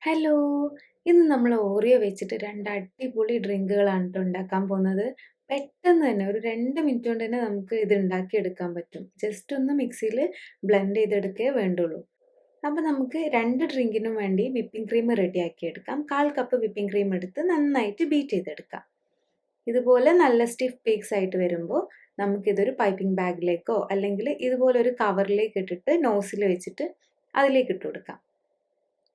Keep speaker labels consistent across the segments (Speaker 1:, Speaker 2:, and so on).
Speaker 1: Hello! ഇന്ന് നമ്മൾ Oreo വെച്ചിട്ട് 2 അടിപൊളി ഡ്രിങ്കുകളാണ് ട്ടോ ഉണ്ടാക്കാൻ പോകുന്നത്. പെട്ടെന്ന് തന്നെ ഒരു 2 മിനിറ്റ് കൊണ്ട് തന്നെ നമുക്ക് ഇത് ഉണ്ടാക്കിയെടുക്കാൻ പറ്റും. ജസ്റ്റ് ഒന്ന് മിക്സിയിൽ ബ്ലെൻഡ് ചെയ്തെടുക്കേ വേണ്ടുള്ളൂ. അപ്പോൾ നമുക്ക് 2 ഡ്രിങ്കിനും വേണ്ടി വിപ്പിംഗ് ക്രീം റെഡിയാക്കി എടുക്കാം. 1/4 കപ്പ് വിപ്പിംഗ് ക്രീം എടുത്ത് നന്നായിട്ട് ബീറ്റ് ചെയ്തെടുക്കാം. ഇതുപോലെ നല്ല സ്റ്റിഫ് പീക്സ് ആയിട്ട് വരുമ്പോൾ നമുക്കിതൊരു പൈപ്പിംഗ് ബാഗിലേക്കോ അല്ലെങ്കിൽ ഇതുപോലെ ഒരു കവറിലേക്ക് ഇട്ടിട്ട് നോസിൽ വെച്ചിട്ട് അതിലേക്ക് ഇട്ട് കൊടുക്കാം.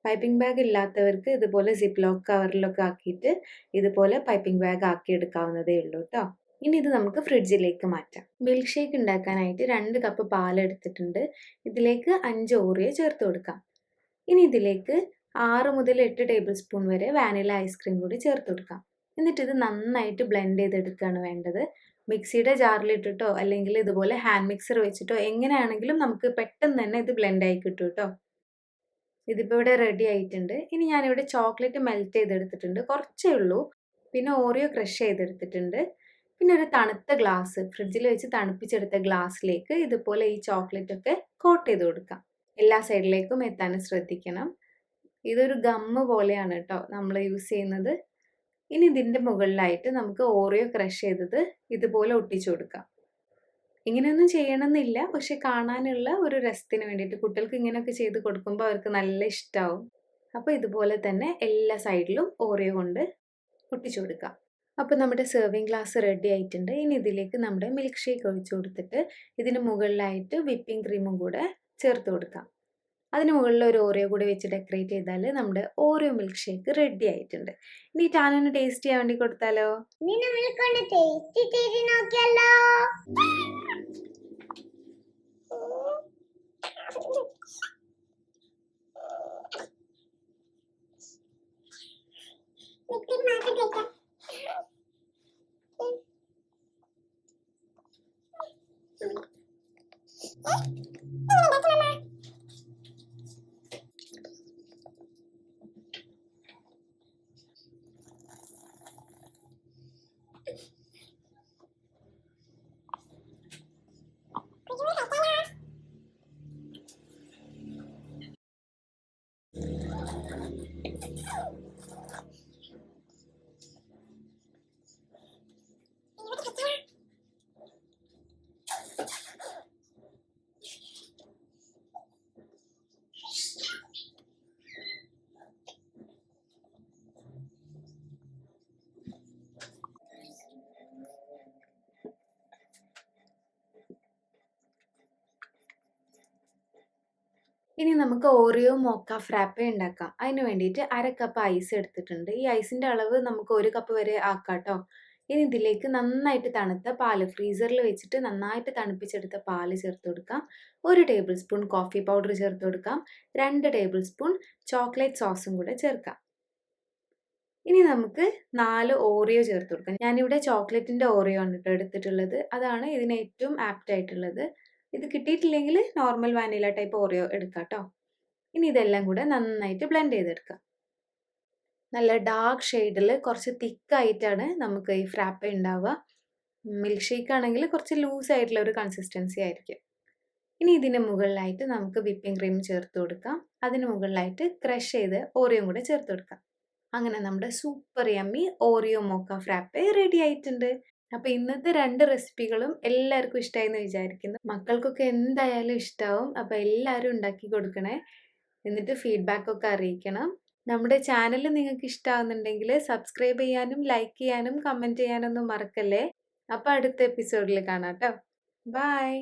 Speaker 1: പൈപ്പിംഗ് ബാഗ് ഇല്ലാത്തവർക്ക് ഇതുപോലെ സിപ്പ് ലോക്ക് കവറിലൊക്കെ ആക്കിയിട്ട് ഇതുപോലെ പൈപ്പിംഗ് ബാഗ് ആക്കി എടുക്കാവുന്നതേ ഉള്ളൂ കേട്ടോ. ഇനി ഇത് നമുക്ക് ഫ്രിഡ്ജിലേക്ക് മാറ്റാം. മിൽക്ക് ഷേക്ക് ഉണ്ടാക്കാനായിട്ട് 2 കപ്പ് പാൽ എടുത്തിട്ടുണ്ട്. ഇതിലേക്ക് 5 ഓറിയോ ചേർത്ത് കൊടുക്കാം. ഇനി ഇതിലേക്ക് 6 മുതൽ 8 ടേബിൾ സ്പൂൺ വരെ വാനില ഐസ്ക്രീം കൂടി ചേർത്ത് കൊടുക്കാം. എന്നിട്ട് ഇത് നന്നായിട്ട് ബ്ലെൻഡ് ചെയ്തെടുക്കുകയാണ് വേണ്ടത്. മിക്സിയുടെ ജാറിലിട്ടിട്ടോ അല്ലെങ്കിൽ ഇതുപോലെ ഹാൻഡ് മിക്സർ വെച്ചിട്ടോ എങ്ങനെയാണെങ്കിലും നമുക്ക് പെട്ടെന്ന് തന്നെ ഇത് ബ്ലെൻഡ് ആയി കിട്ടും കേട്ടോ. ഇതിപ്പോൾ ഇവിടെ റെഡി ആയിട്ടുണ്ട്. ഇനി ഞാനിവിടെ ചോക്ലേറ്റ് മെൽറ്റ് ചെയ്തെടുത്തിട്ടുണ്ട്, കുറച്ചേ ഉള്ളൂ. പിന്നെ ഓറിയോ ക്രഷ് ചെയ്തെടുത്തിട്ടുണ്ട്. പിന്നെ ഒരു തണുത്ത ഗ്ലാസ്, ഫ്രിഡ്ജിൽ വെച്ച് തണുപ്പിച്ചെടുത്ത ഗ്ലാസ്സിലേക്ക് ഇതുപോലെ ഈ ചോക്ലേറ്റ് ഒക്കെ കോട്ട് ചെയ്ത് കൊടുക്കാം. എല്ലാ സൈഡിലേക്കും എത്താനും ശ്രദ്ധിക്കണം. ഇതൊരു ഗമ്മ് പോലെയാണ് കേട്ടോ നമ്മൾ യൂസ് ചെയ്യുന്നത്. ഇനി ഇതിൻ്റെ മുകളിലായിട്ട് നമുക്ക് ഓറിയോ ക്രഷ് ചെയ്തത് ഇതുപോലെ ഒട്ടിച്ചു കൊടുക്കാം. ഇങ്ങനെയൊന്നും ചെയ്യണമെന്നില്ല, പക്ഷെ കാണാനുള്ള ഒരു രസത്തിന് വേണ്ടിയിട്ട് കുട്ടികൾക്ക് ഇങ്ങനെയൊക്കെ ചെയ്ത് കൊടുക്കുമ്പോൾ അവർക്ക് നല്ല ഇഷ്ടമാവും. അപ്പോൾ ഇതുപോലെ തന്നെ എല്ലാ സൈഡിലും ഓറിയോ കൊണ്ട് ഒട്ടിച്ചു കൊടുക്കാം. അപ്പോൾ നമ്മുടെ സെർവിങ് ഗ്ലാസ് റെഡി ആയിട്ടുണ്ട്. ഇനി ഇതിലേക്ക് നമ്മുടെ മിൽക്ക് ഷേക്ക് ഒഴിച്ചു കൊടുത്തിട്ട് ഇതിന് മുകളിലായിട്ട് വിപ്പിംഗ് ക്രീമും കൂടെ ചേർത്ത് കൊടുക്കാം. അതിന് മുകളിൽ ഒരു ഓറിയോ കൂടി വെച്ച് ഡെക്കറേറ്റ് ചെയ്താൽ നമ്മുടെ ഓറിയോ മിൽക്ക് ഷേക്ക് റെഡി ആയിട്ടുണ്ട്. ഇനി ടാനൊന്ന് ടേസ്റ്റ് ചെയ്യാൻ വേണ്ടി കൊടുത്താലോ? ഇനി നമുക്ക് ഓറിയോ മോക്ക ഫ്രാപ്പെ ഉണ്ടാക്കാം. അതിന് വേണ്ടിയിട്ട് 1/2 കപ്പ് ഐസ് എടുത്തിട്ടുണ്ട്. ഈ ഐസിൻ്റെ അളവ് നമുക്ക് 1 കപ്പ് വരെ ആക്കാം കേട്ടോ. ഇനി ഇതിലേക്ക് നന്നായിട്ട് തണുത്ത പാല്, ഫ്രീസറിൽ വെച്ചിട്ട് നന്നായിട്ട് തണുപ്പിച്ചെടുത്ത പാല് ചേർത്ത് കൊടുക്കാം. 1 ടേബിൾ സ്പൂൺ കോഫി പൗഡർ ചേർത്ത് കൊടുക്കാം. 2 ടേബിൾ സ്പൂൺ ചോക്ലേറ്റ് സോസും കൂടെ ചേർക്കാം. ഇനി നമുക്ക് 4 ഓറിയോ ചേർത്ത് കൊടുക്കാം. ഞാനിവിടെ ചോക്ലേറ്റിൻ്റെ ഓറിയോ ആണ് കേട്ടോ എടുത്തിട്ടുള്ളത്. അതാണ് ഇതിന് ഏറ്റവും ആപ്റ്റ് ആയിട്ടുള്ളത്. ഇത് കിട്ടിയിട്ടില്ലെങ്കിൽ നോർമൽ വാനില ടൈപ്പ് ഓറിയോ എടുക്കാം കേട്ടോ. ഇനി ഇതെല്ലാം കൂടെ നന്നായിട്ട് ബ്ലെൻഡ് ചെയ്തെടുക്കാം. നല്ല ഡാർക്ക് ഷെയ്ഡിൽ കുറച്ച് തിക്കായിട്ടാണ് നമുക്ക് ഈ ഫ്രാപ്പെ ഉണ്ടാവുക. മിൽക്ക് ഷേക്ക് ആണെങ്കിൽ കുറച്ച് ലൂസ് ആയിട്ടുള്ള ഒരു കൺസിസ്റ്റൻസി ആയിരിക്കും. ഇനി ഇതിന് മുകളിലായിട്ട് നമുക്ക് വിപ്പിംഗ് ക്രീം ചേർത്ത് കൊടുക്കാം. അതിന് മുകളിലായിട്ട് ക്രഷ് ചെയ്ത് ഓറിയോ കൂടെ ചേർത്ത് കൊടുക്കാം. അങ്ങനെ നമ്മുടെ super yummy Oreo മോക്ക frappe ready ആയിട്ടുണ്ട്. അപ്പോൾ ഇന്നത്തെ 2 റെസിപ്പികളും എല്ലാവർക്കും ഇഷ്ടമായി എന്ന് വിചാരിക്കുന്നു. മക്കൾക്കൊക്കെ എന്തായാലും ഇഷ്ടമാവും. അപ്പോൾ എല്ലാവരും ഉണ്ടാക്കി കൊടുക്കണേ. എന്നിട്ട് ഫീഡ്ബാക്കൊക്കെ അറിയിക്കണം. നമ്മുടെ ചാനൽ നിങ്ങൾക്ക് ഇഷ്ടമാകുന്നുണ്ടെങ്കിൽ സബ്സ്ക്രൈബ് ചെയ്യാനും ലൈക്ക് ചെയ്യാനും കമൻറ്റ് ചെയ്യാനൊന്നും മറക്കല്ലേ. അപ്പോൾ അടുത്ത എപ്പിസോഡിൽ കാണാം കേട്ടോ. ബൈ.